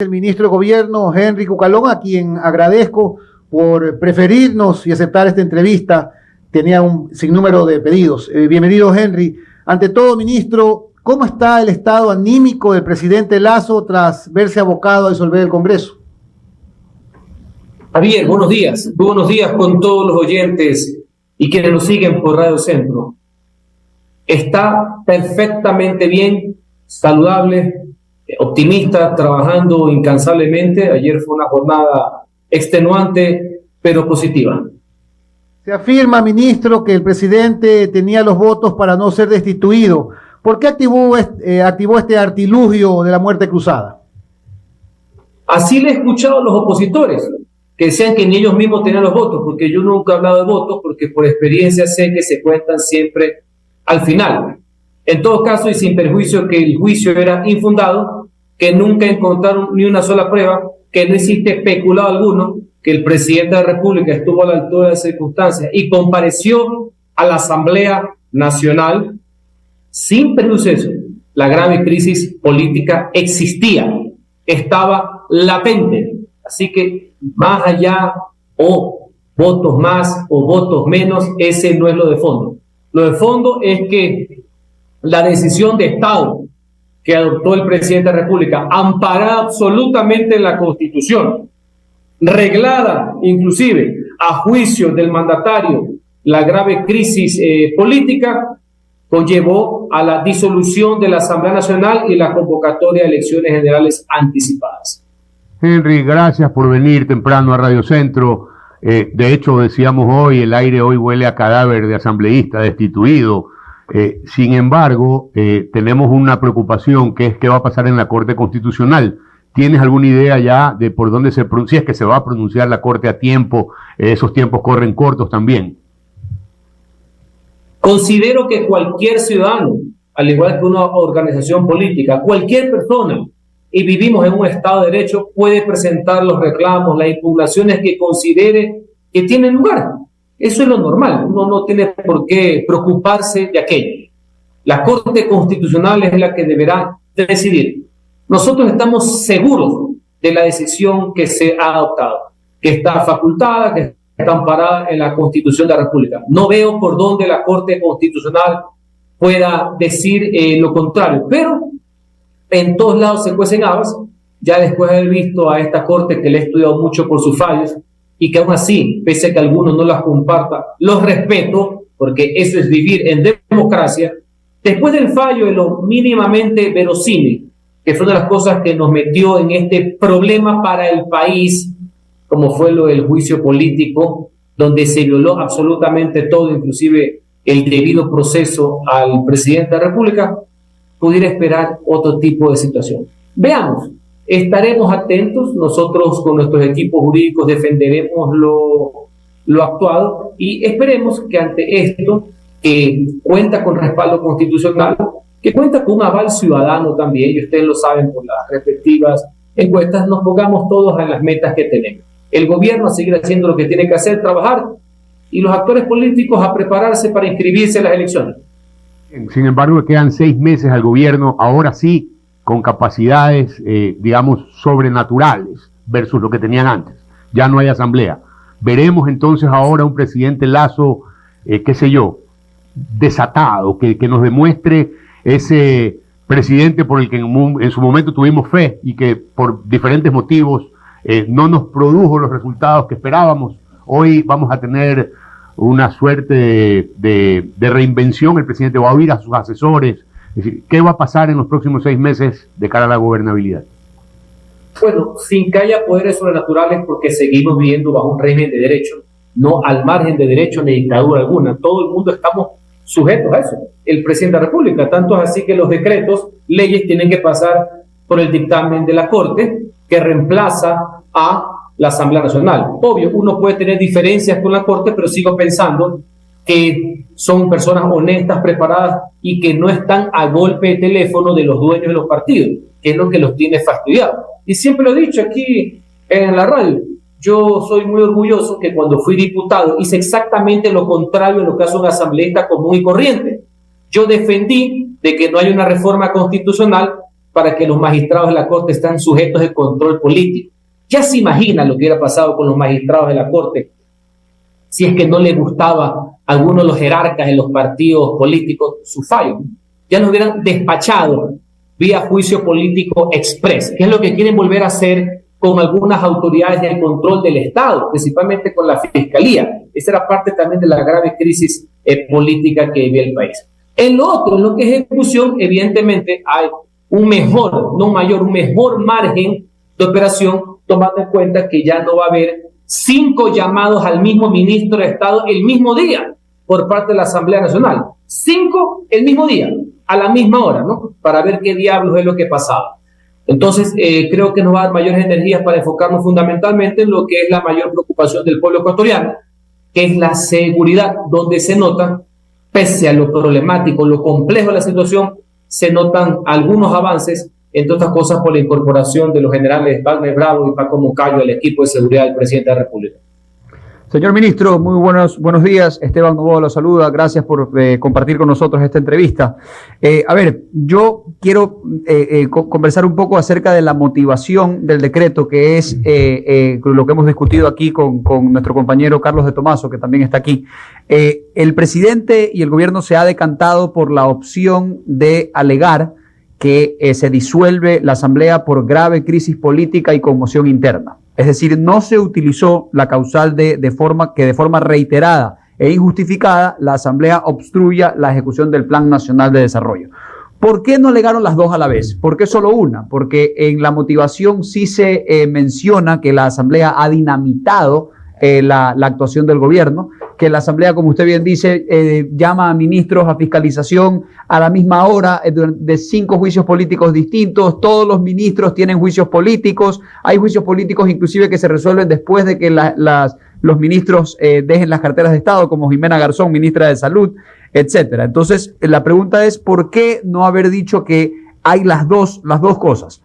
El ministro de Gobierno, Henry Cucalón, a quien agradezco por preferirnos y aceptar esta entrevista. Tenía un sinnúmero de pedidos. Bienvenido, Henry. Ante todo, ministro, ¿cómo está el estado anímico del presidente Lasso tras verse abocado a disolver el Congreso? Javier, buenos días. Muy buenos días con todos los oyentes y quienes nos siguen por Radio Centro. Está perfectamente bien, saludable, optimista, trabajando incansablemente. Ayer fue una jornada extenuante, pero positiva. Se afirma, ministro, que el presidente tenía los votos para no ser destituido. ¿Por qué activó este artilugio de la muerte cruzada? Así le he escuchado a los opositores, que decían que ni ellos mismos tenían los votos, porque yo nunca he hablado de votos, porque por experiencia sé que se cuentan siempre al final. En todo caso, y sin perjuicio que el juicio era infundado, que nunca encontraron ni una sola prueba, que no existe especulado alguno, que el presidente de la República estuvo a la altura de las circunstancias y compareció a la Asamblea Nacional, sin perjuicio de eso, la grave crisis política existía, estaba latente. Así que más allá o votos más o votos menos, ese no es lo de fondo. Lo de fondo es que la decisión de Estado que adoptó el presidente de la República, amparada absolutamente en la Constitución, reglada inclusive a juicio del mandatario, la grave crisis política, conllevó a la disolución de la Asamblea Nacional y la convocatoria de elecciones generales anticipadas. Henry, gracias por venir temprano a Radio Centro. De hecho, decíamos hoy, el aire hoy huele a cadáver de asambleísta destituido. Sin embargo, tenemos una preocupación, que es qué va a pasar en la Corte Constitucional. ¿Tienes alguna idea ya de por dónde si es que se va a pronunciar la Corte a tiempo? Esos tiempos corren cortos también. Considero que cualquier ciudadano, al igual que una organización política, cualquier persona, y vivimos en un Estado de Derecho, puede presentar los reclamos, las impugnaciones que considere que tienen lugar. Eso es lo normal, uno no tiene por qué preocuparse de aquello. La Corte Constitucional es la que deberá decidir. Nosotros estamos seguros de la decisión que se ha adoptado, que está facultada, que está amparada en la Constitución de la República. No veo por dónde la Corte Constitucional pueda decir lo contrario, pero en todos lados se cuecen habas. Ya después de haber visto a esta Corte, que le he estudiado mucho por sus fallos, y que aún así, pese a que algunos no las compartan, los respeto, porque eso es vivir en democracia. Después del fallo de lo mínimamente verosímil, que fue una de las cosas que nos metió en este problema para el país, como fue lo del juicio político, donde se violó absolutamente todo, inclusive el debido proceso al presidente de la República, pudiera esperar otro tipo de situación. Veamos. Estaremos atentos, nosotros con nuestros equipos jurídicos defenderemos lo actuado y esperemos que ante esto, que cuenta con respaldo constitucional, que cuenta con un aval ciudadano también, y ustedes lo saben por las respectivas encuestas, nos pongamos todos en las metas que tenemos. El gobierno a seguir haciendo lo que tiene que hacer, trabajar, y los actores políticos a prepararse para inscribirse en las elecciones. Sin embargo, quedan 6 meses al gobierno, ahora sí, con capacidades, digamos, sobrenaturales versus lo que tenían antes. Ya no hay asamblea. Veremos entonces ahora un presidente Lasso, qué sé yo, desatado, que nos demuestre ese presidente por el que en su momento tuvimos fe y que por diferentes motivos no nos produjo los resultados que esperábamos. Hoy vamos a tener una suerte de reinvención. El presidente va a oír a sus asesores. Es decir, ¿qué va a pasar en los próximos 6 meses de cara a la gobernabilidad? Bueno, sin que haya poderes sobrenaturales, porque seguimos viviendo bajo un régimen de derecho, no al margen de derecho ni dictadura alguna. Todo el mundo estamos sujetos a eso. El presidente de la República, tanto es así que los decretos, leyes, tienen que pasar por el dictamen de la Corte, que reemplaza a la Asamblea Nacional. Obvio, uno puede tener diferencias con la Corte, pero sigo pensando que son personas honestas, preparadas y que no están a golpe de teléfono de los dueños de los partidos, que es lo que los tiene fastidiados. Y siempre lo he dicho aquí en la radio, yo soy muy orgulloso que cuando fui diputado hice exactamente lo contrario de lo que hace un asambleísta común y corriente. Yo defendí de que no haya una reforma constitucional para que los magistrados de la Corte están sujetos de control político. Ya se imagina lo que hubiera pasado con los magistrados de la Corte si es que no les gustaba a algunos de los jerarcas de los partidos políticos su fallo. Ya nos hubieran despachado vía juicio político express, que es lo que quieren volver a hacer con algunas autoridades de control del Estado, principalmente con la Fiscalía. Esa era parte también de la grave crisis política que vive el país. En lo otro, en lo que es ejecución, evidentemente hay un mejor, no mayor, un mejor margen de operación, tomando en cuenta que ya no va a haber 5 llamados al mismo ministro de Estado el mismo día por parte de la Asamblea Nacional. 5 el mismo día, a la misma hora, ¿no? Para ver qué diablos es lo que pasaba. Entonces, creo que nos va a dar mayores energías para enfocarnos fundamentalmente en lo que es la mayor preocupación del pueblo ecuatoriano, que es la seguridad, donde se nota, pese a lo problemático, lo complejo de la situación, se notan algunos avances, entre otras cosas por la incorporación de los generales Wagner Bravo y Paco Moncayo al equipo de seguridad del presidente de la República. Señor ministro, muy buenos días. Esteban Novoa lo saluda. Gracias por compartir con nosotros esta entrevista. Yo quiero conversar un poco acerca de la motivación del decreto, que es lo que hemos discutido aquí con nuestro compañero Carlos de Tomaso, que también está aquí. El presidente y el gobierno se ha decantado por la opción de alegar que se disuelve la Asamblea por grave crisis política y conmoción interna. Es decir, no se utilizó la causal de forma reiterada e injustificada la Asamblea obstruya la ejecución del Plan Nacional de Desarrollo. ¿Por qué no alegaron las dos a la vez? ¿Por qué solo una? Porque en la motivación sí se menciona que la Asamblea ha dinamitado la actuación del gobierno, que la Asamblea, como usted bien dice, llama a ministros a fiscalización a la misma hora de 5 juicios políticos distintos. Todos los ministros tienen juicios políticos. Hay juicios políticos inclusive que se resuelven después de que los ministros dejen las carteras de Estado, como Jimena Garzón, ministra de Salud, etcétera. Entonces, la pregunta es, ¿por qué no haber dicho que hay las dos cosas?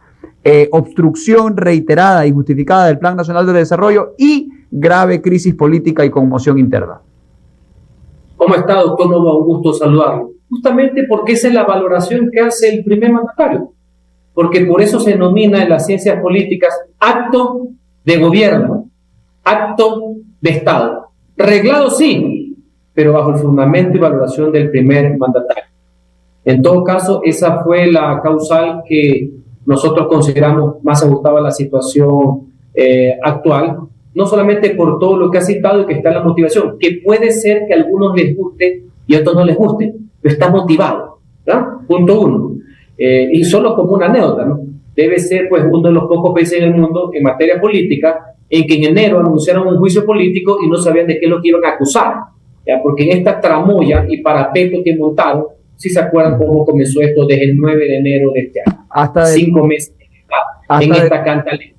Obstrucción reiterada y justificada del Plan Nacional de Desarrollo y grave crisis política y conmoción interna. ¿Cómo está, doctor Novoa? Un gusto saludarlo. Justamente porque esa es la valoración que hace el primer mandatario, porque por eso se denomina en las ciencias políticas acto de gobierno, acto de Estado. Reglado sí, pero bajo el fundamento y valoración del primer mandatario. En todo caso, esa fue la causal que nosotros consideramos más ajustada a la situación actual, no solamente por todo lo que ha citado y que está en la motivación, que puede ser que a algunos les guste y a otros no les guste, pero está motivado, ¿no? Punto 1. Y solo como una anécdota, ¿no? Debe ser pues uno de los pocos países en el mundo en materia política en que en enero anunciaron un juicio político y no sabían de qué es lo que iban a acusar, ¿ya? Porque en esta tramoya y parapeto que montaron, si se acuerdan cómo comenzó esto desde el 9 de enero de este año, hasta 5 meses en esta cantaleta.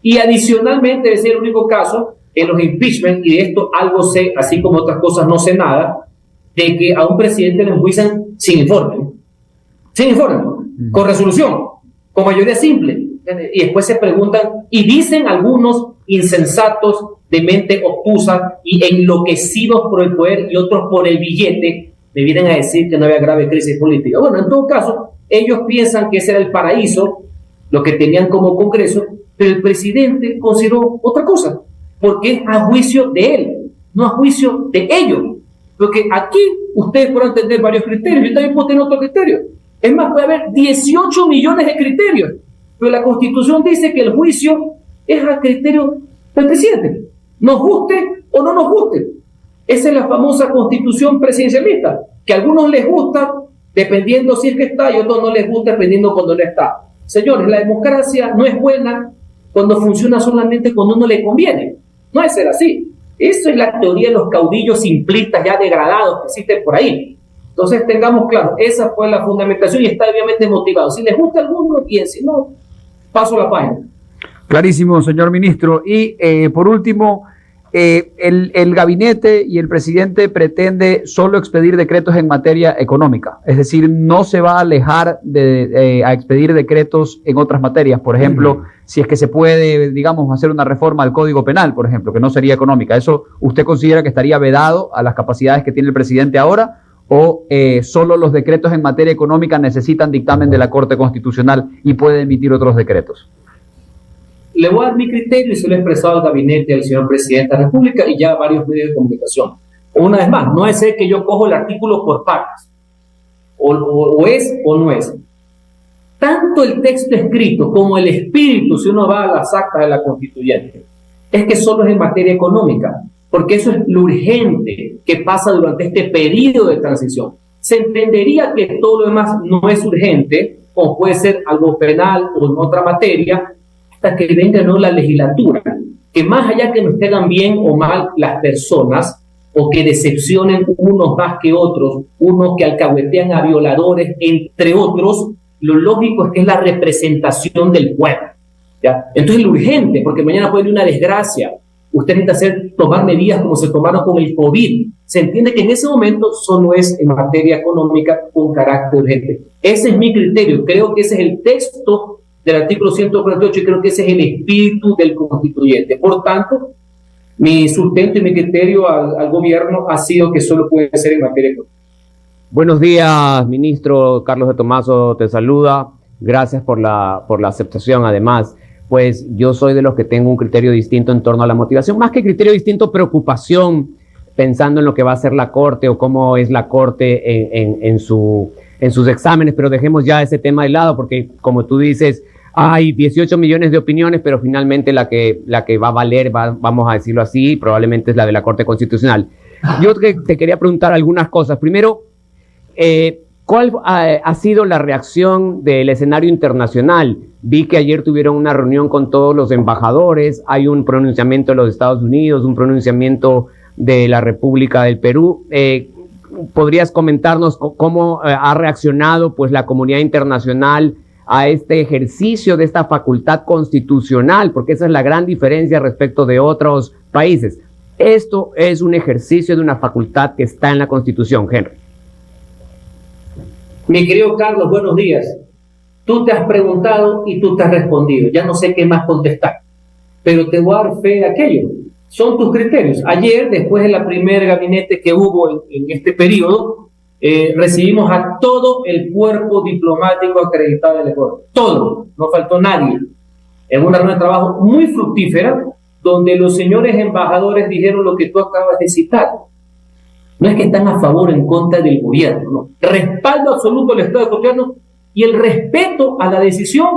Y adicionalmente, ese es el único caso en los impeachment, y de esto algo sé, así como otras cosas no sé nada, de que a un presidente le enjuician sin informe, con resolución, con mayoría simple, y después se preguntan, y dicen algunos insensatos de mente obtusa y enloquecidos por el poder y otros por el billete, me vienen a decir que no había grave crisis política. Bueno, en todo caso, ellos piensan que ese era el paraíso, lo que tenían como Congreso, pero el presidente consideró otra cosa, porque es a juicio de él, no a juicio de ellos. Porque aquí ustedes podrán tener varios criterios, yo también puedo tener otro criterio. Es más, puede haber 18 millones de criterios, pero la Constitución dice que el juicio es a criterio del presidente, nos guste o no nos guste. Esa es la famosa Constitución presidencialista, que a algunos les gusta dependiendo si es que está y a otros no les gusta dependiendo cuando no está. Señores, la democracia no es buena cuando funciona solamente cuando uno le conviene. No es ser así. Eso es la teoría de los caudillos simplistas ya degradados que existen por ahí. Entonces tengamos claro, esa fue la fundamentación y está obviamente motivado. Si les gusta a alguno, bien, si no, paso la página. Clarísimo, señor ministro. Y por último, el gabinete y el presidente pretende solo expedir decretos en materia económica, es decir, no se va a alejar a expedir decretos en otras materias, por ejemplo, si es que se puede, digamos, hacer una reforma al Código Penal, por ejemplo, que no sería económica. ¿Eso usted considera que estaría vedado a las capacidades que tiene el presidente ahora o solo los decretos en materia económica necesitan dictamen de la Corte Constitucional y puede emitir otros decretos? Le voy a dar mi criterio y se lo he expresado al gabinete del señor presidente de la República y ya a varios medios de comunicación. Una vez más, no es que yo cojo el artículo por partes, o es o no es. Tanto el texto escrito como el espíritu, si uno va a las actas de la Constituyente, es que solo es en materia económica, porque eso es lo urgente que pasa durante este periodo de transición. Se entendería que todo lo demás no es urgente, o puede ser algo penal o en otra materia, hasta que venga no la legislatura, que más allá que nos tengan bien o mal las personas, o que decepcionen unos más que otros, unos que alcahuetean a violadores, entre otros, lo lógico es que es la representación del pueblo, ¿ya? Entonces lo urgente, porque mañana puede haber una desgracia, usted necesita tomar medidas como se tomaron con el COVID. Se entiende que en ese momento solo es en materia económica con carácter urgente. Ese es mi criterio, creo que ese es el texto del artículo 148 y creo que ese es el espíritu del constituyente. Por tanto, mi sustento y mi criterio al gobierno ha sido que solo puede ser en materia económica. Buenos días, ministro. Carlos de Tomaso te saluda. Gracias por la aceptación. Además, pues yo soy de los que tengo un criterio distinto en torno a la motivación. Más que criterio distinto, preocupación, pensando en lo que va a hacer la Corte o cómo es la Corte en sus exámenes. Pero dejemos ya ese tema de lado porque, como tú dices, hay 18 millones de opiniones, pero finalmente la que va a valer, vamos a decirlo así, probablemente es la de la Corte Constitucional. Yo te quería preguntar algunas cosas. Primero, ¿cuál ha sido la reacción del escenario internacional? Vi que ayer tuvieron una reunión con todos los embajadores, hay un pronunciamiento de los Estados Unidos, un pronunciamiento de la República del Perú. ¿Podrías comentarnos cómo ha reaccionado pues la comunidad internacional a este ejercicio de esta facultad constitucional? Porque esa es la gran diferencia respecto de otros países. Esto es un ejercicio de una facultad que está en la Constitución, Henry. Mi querido Carlos, buenos días. Tú te has preguntado y tú te has respondido. Ya no sé qué más contestar, pero te voy a dar fe de aquello. Son tus criterios. Ayer, después de la primer gabinete que hubo en este periodo, recibimos a todo el cuerpo diplomático acreditado del Ecuador. Todo, no faltó nadie. En una reunión de trabajo muy fructífera, donde los señores embajadores dijeron lo que tú acabas de citar. No es que están a favor o en contra del gobierno, no. Respaldo absoluto al Estado de gobierno y el respeto a la decisión,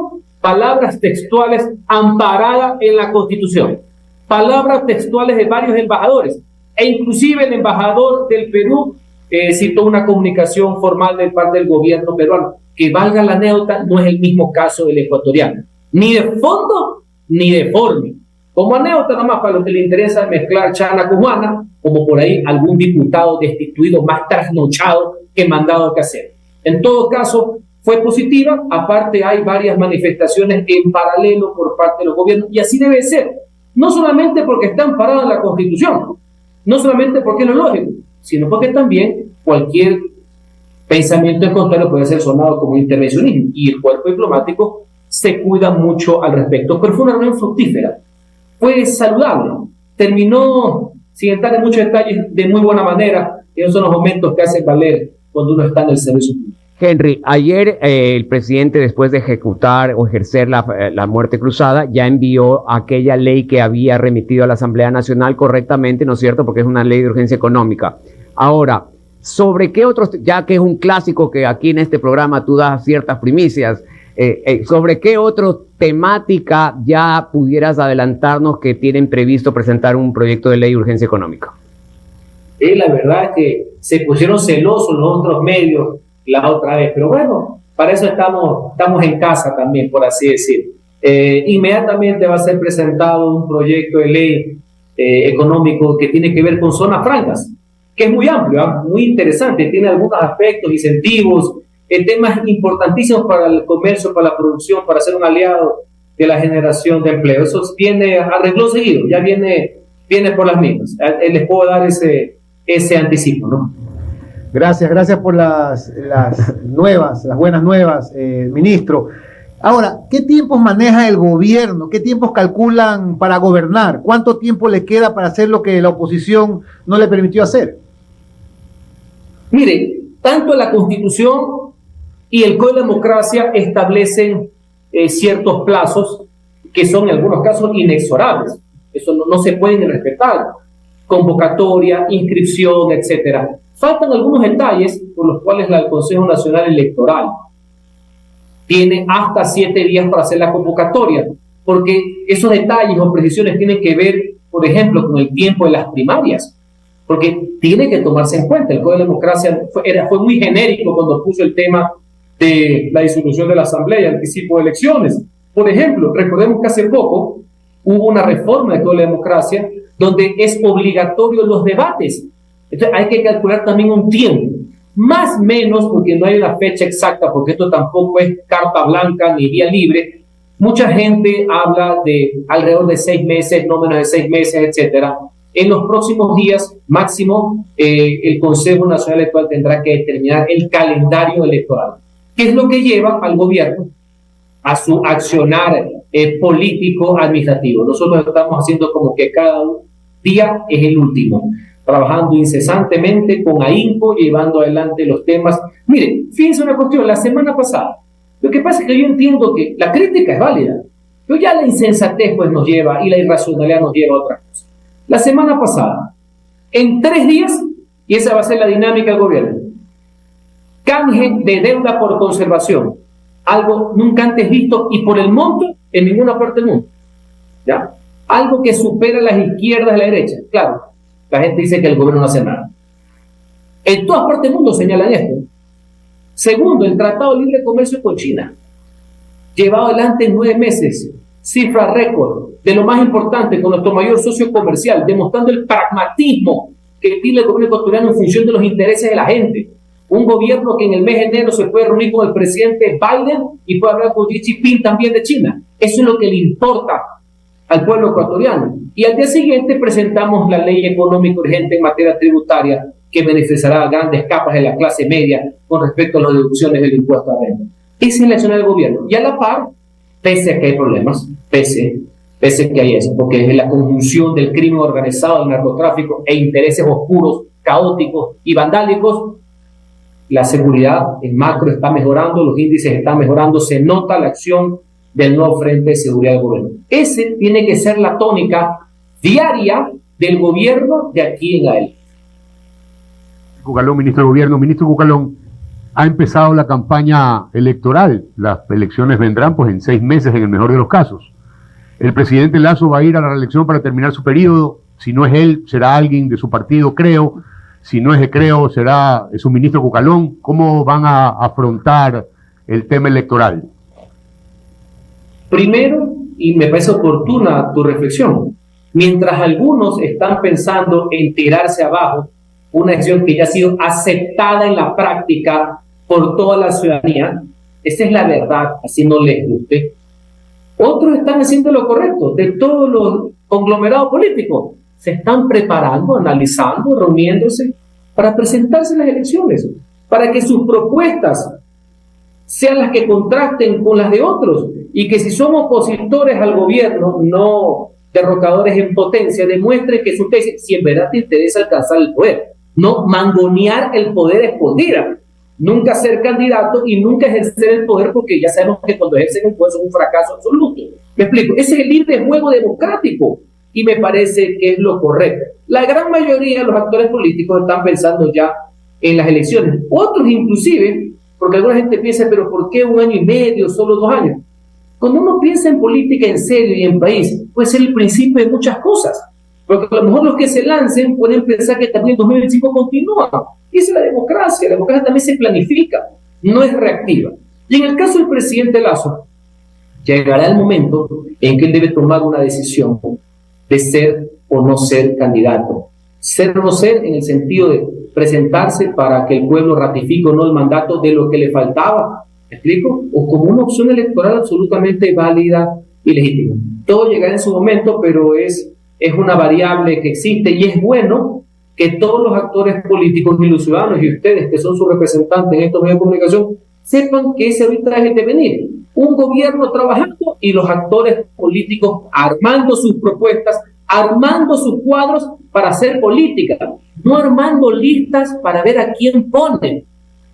palabras textuales amparadas en la Constitución. Palabras textuales de varios embajadores, e inclusive el embajador del Perú citó una comunicación formal de parte del gobierno peruano. Que valga la anécdota, no es el mismo caso del ecuatoriano, ni de fondo ni de forma. Como anécdota nomás para los que les interesa mezclar charla con Juana, como por ahí algún diputado destituido más trasnochado que mandado que hacer. En todo caso, fue positiva. Aparte hay varias manifestaciones en paralelo por parte de los gobiernos y así debe ser. No solamente porque está amparado en la Constitución, no solamente porque es lo lógico, sino porque también cualquier pensamiento en contrario puede ser sonado como intervencionismo y el cuerpo diplomático se cuida mucho al respecto. Pero fue una reunión fructífera, fue saludable, terminó, sin entrar en muchos detalles, de muy buena manera. Esos son los momentos que hacen valer cuando uno está en el servicio público. Henry, ayer el presidente, después de ejecutar o ejercer la muerte cruzada, ya envió aquella ley que había remitido a la Asamblea Nacional correctamente, ¿no es cierto? Porque es una ley de urgencia económica. Ahora, ¿sobre qué otros, ya que es un clásico que aquí en este programa tú das ciertas primicias, sobre qué otra temática ya pudieras adelantarnos que tienen previsto presentar un proyecto de ley de urgencia económica? La verdad es que se pusieron celosos los otros medios la otra vez, pero bueno, para eso estamos en casa también, por así decir. Inmediatamente va a ser presentado un proyecto de ley económico que tiene que ver con zonas francas, que es muy amplio, muy interesante, tiene algunos aspectos, incentivos, temas importantísimos para el comercio, para la producción, para ser un aliado de la generación de empleo. Eso viene a renglón seguido, ya viene por las mismas. Les puedo dar ese anticipo, ¿no? Gracias por las buenas nuevas, ministro. Ahora, ¿qué tiempos maneja el gobierno? ¿Qué tiempos calculan para gobernar? ¿Cuánto tiempo le queda para hacer lo que la oposición no le permitió hacer? Mire, tanto la Constitución y el Código de Democracia establecen ciertos plazos que son en algunos casos inexorables. Eso no se pueden respetar. Convocatoria, inscripción, etcétera. Faltan algunos detalles por los cuales el Consejo Nacional Electoral tiene hasta 7 días para hacer la convocatoria, porque esos detalles o precisiones tienen que ver, por ejemplo, con el tiempo de las primarias, porque tiene que tomarse en cuenta. El Código de Democracia fue muy genérico cuando puso el tema de la disolución de la Asamblea y anticipo de elecciones. Por ejemplo, recordemos que hace poco hubo una reforma del Código de Democracia donde es obligatorio los debates. Entonces hay que calcular también un tiempo, más o menos, porque no hay una fecha exacta, porque esto tampoco es carta blanca ni vía libre. Mucha gente habla de alrededor de 6 meses, no menos de 6 meses, etcétera. En los próximos días, máximo, el Consejo Nacional Electoral tendrá que determinar el calendario electoral, que es lo que lleva al gobierno a su accionar político administrativo. Nosotros estamos haciendo como que cada día es el último, trabajando incesantemente con ahínco, llevando adelante los temas. Miren, fíjense una cuestión, la semana pasada, lo que pasa es que yo entiendo que la crítica es válida, pero ya la insensatez pues nos lleva y la irracionalidad nos lleva a otra cosa. La semana pasada, en 3 días, y esa va a ser la dinámica del gobierno, canje de deuda por conservación, algo nunca antes visto y por el monto en ninguna parte del mundo, ¿ya? Algo que supera las izquierdas y la derecha. Claro, la gente dice que el gobierno no hace nada. En todas partes del mundo señalan esto. Segundo, el Tratado de Libre Comercio con China, llevado adelante en 9 meses, cifra récord, de lo más importante, con nuestro mayor socio comercial, demostrando el pragmatismo que tiene el gobierno ecuatoriano en función de los intereses de la gente. Un gobierno que en el mes de enero se puede reunir con el presidente Biden y puede hablar con Xi Jinping también de China. Eso es lo que le importa al pueblo ecuatoriano. Y al día siguiente presentamos la ley económica urgente en materia tributaria que beneficiará a grandes capas de la clase media con respecto a las deducciones del impuesto a renta. Esa es la acción del gobierno. Y a la par, pese a que hay problemas, pese que hay eso, porque es la conjunción del crimen organizado, del narcotráfico e intereses oscuros, caóticos y vandálicos, la seguridad en macro está mejorando, los índices están mejorando, se nota la acción del nuevo Frente de Seguridad del Gobierno. Ese tiene que ser la tónica diaria del gobierno de aquí en adelante. Cucalón, ministro de Gobierno. Ministro Cucalón, ha empezado la campaña electoral. Las elecciones vendrán pues en 6 meses en el mejor de los casos. El presidente Lasso va a ir a la reelección para terminar su periodo. Si no es él, será alguien de su partido, creo. Si no es de creo, será su ministro Cucalón. ¿Cómo van a afrontar el tema electoral? Primero, y me parece oportuna tu reflexión, mientras algunos están pensando en tirarse abajo una decisión que ya ha sido aceptada en la práctica por toda la ciudadanía, esa es la verdad, así no les guste, otros están haciendo lo correcto. De todos los conglomerados políticos, se están preparando, analizando, reuniéndose para presentarse en las elecciones, para que sus propuestas sean las que contrasten con las de otros, y que si son opositores al gobierno, no derrocadores en potencia, demuestren que su tesis, si en verdad te interesa alcanzar el poder, no mangonear el poder escondida, nunca ser candidato y nunca ejercer el poder, porque ya sabemos que cuando ejercen el poder son un fracaso absoluto. Me explico, ese es el libre juego democrático y me parece que es lo correcto. La gran mayoría de los actores políticos están pensando ya en las elecciones, otros inclusive, porque alguna gente piensa, pero ¿por qué 1 año y medio, solo 2 años? Cuando uno piensa en política en serio y en país, puede ser el principio de muchas cosas, porque a lo mejor los que se lancen pueden pensar que también 2025 continúa. Y esa es la democracia también se planifica, no es reactiva. Y en el caso del presidente Lasso, llegará el momento en que él debe tomar una decisión de ser o no ser candidato. Ser o no ser en el sentido de presentarse para que el pueblo ratifique o no el mandato de lo que le faltaba, ¿me explico? O como una opción electoral absolutamente válida y legítima. Todo llegará en su momento, pero es una variable que existe y es bueno que todos los actores políticos y los ciudadanos y ustedes que son sus representantes en estos medios de comunicación sepan que ese ahorita es el devenir. Un gobierno trabajando y los actores políticos armando sus propuestas, armando sus cuadros para hacer política, no armando listas para ver a quién ponen.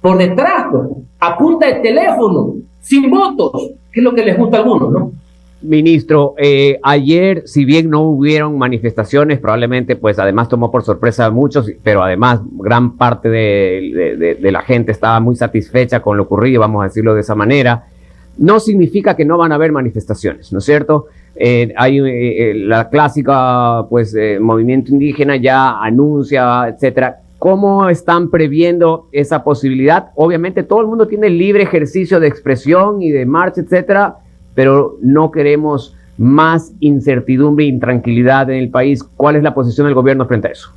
por detrás, pues, a punta de teléfono, sin votos, que es lo que les gusta a algunos, ¿no? Ministro, ayer, si bien no hubieron manifestaciones, probablemente, pues además tomó por sorpresa a muchos, pero además gran parte de la gente estaba muy satisfecha con lo ocurrido, vamos a decirlo de esa manera. No significa que no van a haber manifestaciones, ¿no es cierto? Hay la clásica, pues, movimiento indígena ya anuncia, etcétera. ¿Cómo están previendo esa posibilidad? Obviamente todo el mundo tiene libre ejercicio de expresión y de marcha, etcétera, pero no queremos más incertidumbre e intranquilidad en el país. ¿Cuál es la posición del gobierno frente a eso?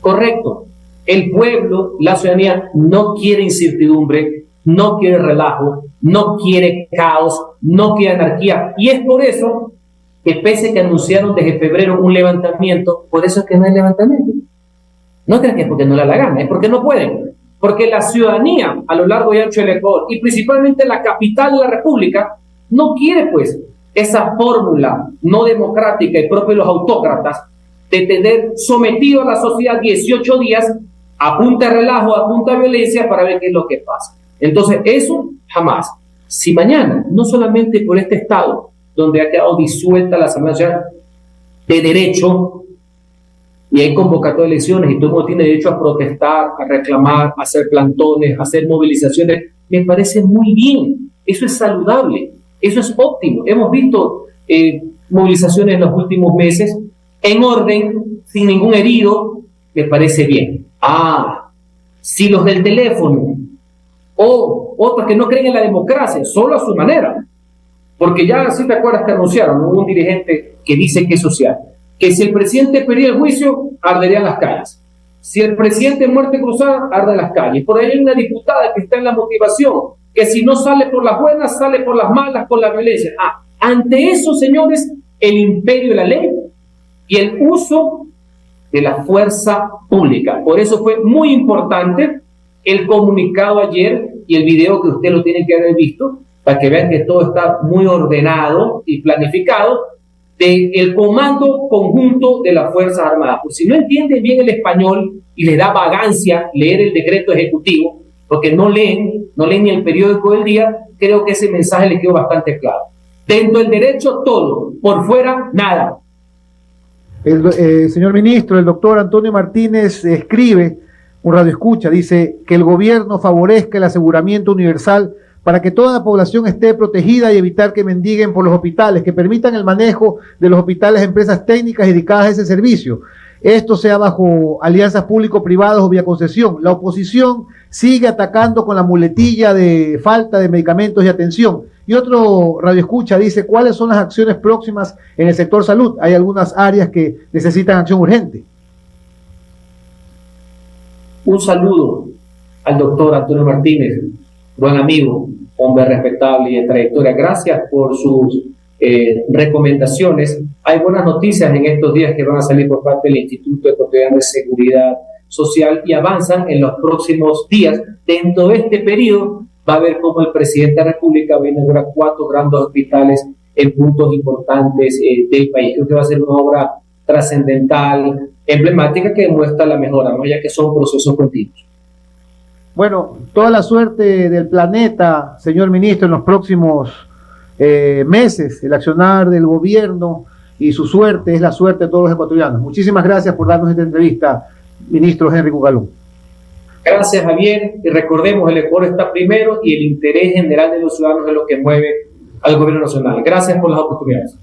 Correcto. El pueblo, la ciudadanía, no quiere incertidumbre, no quiere relajo, no quiere caos, no quiere anarquía. Y es por eso que pese que anunciaron desde febrero un levantamiento, por eso es que no hay levantamiento. No crean que es porque no le da la gana, es porque no pueden. Porque la ciudadanía a lo largo y ancho del Ecuador, y principalmente la capital de la República, no quiere pues esa fórmula no democrática y propia de los autócratas de tener sometido a la sociedad 18 días a punta de relajo, a punta de violencia para ver qué es lo que pasa. Entonces eso jamás. Si mañana, no solamente por este estado donde ha quedado disuelta la Asamblea Nacional de derecho, y hay convocatoria de elecciones y todo el mundo tiene derecho a protestar, a reclamar, a hacer plantones, a hacer movilizaciones, me parece muy bien. Eso es saludable, eso es óptimo. Hemos visto movilizaciones en los últimos meses en orden, sin ningún herido, me parece bien. Si los del teléfono o otros que no creen en la democracia, solo a su manera, porque ya, si te acuerdas que anunciaron, hubo un dirigente que dice que es social, que si el presidente pedía el juicio, arderían las calles. Si el presidente muerte cruzada, arde las calles. Por ahí hay una diputada que está en la motivación, que si no sale por las buenas, sale por las malas, con la violencia. Ante eso, señores, el imperio de la ley y el uso de la fuerza pública. Por eso fue muy importante el comunicado ayer y el video que usted lo tiene que haber visto, para que vean que todo está muy ordenado y planificado, del Comando Conjunto de las Fuerzas Armadas. Pues si no entienden bien el español y les da vagancia leer el decreto ejecutivo, porque no leen ni el periódico del día, creo que ese mensaje les quedó bastante claro. Dentro del derecho todo, por fuera nada. Señor ministro, el doctor Antonio Martínez escribe, un radioescucha, dice que el gobierno favorezca el aseguramiento universal para que toda la población esté protegida y evitar que mendiguen por los hospitales, que permitan el manejo de los hospitales a empresas técnicas dedicadas a ese servicio. Esto sea bajo alianzas público-privadas o vía concesión. La oposición sigue atacando con la muletilla de falta de medicamentos y atención. Y otro radioescucha dice, ¿cuáles son las acciones próximas en el sector salud? Hay algunas áreas que necesitan acción urgente. Un saludo al doctor Antonio Martínez, buen amigo, hombre respetable y de trayectoria. Gracias por sus recomendaciones. Hay buenas noticias en estos días que van a salir por parte del Instituto Ecuatoriano de Seguridad Social y avanzan en los próximos días. Dentro de este periodo va a ver cómo el presidente de la República va a inaugurar 4 grandes hospitales en puntos importantes del país. Creo que va a ser una obra trascendental, emblemática, que demuestra la mejora, ¿no? Ya que son procesos continuos. Bueno, toda la suerte del planeta, señor ministro, en los próximos meses. El accionar del gobierno y su suerte es la suerte de todos los ecuatorianos. Muchísimas gracias por darnos esta entrevista, ministro Henry Cucalón. Gracias, Javier. Y recordemos, el Ecuador está primero y el interés general de los ciudadanos es lo que mueve al gobierno nacional. Gracias por las oportunidades.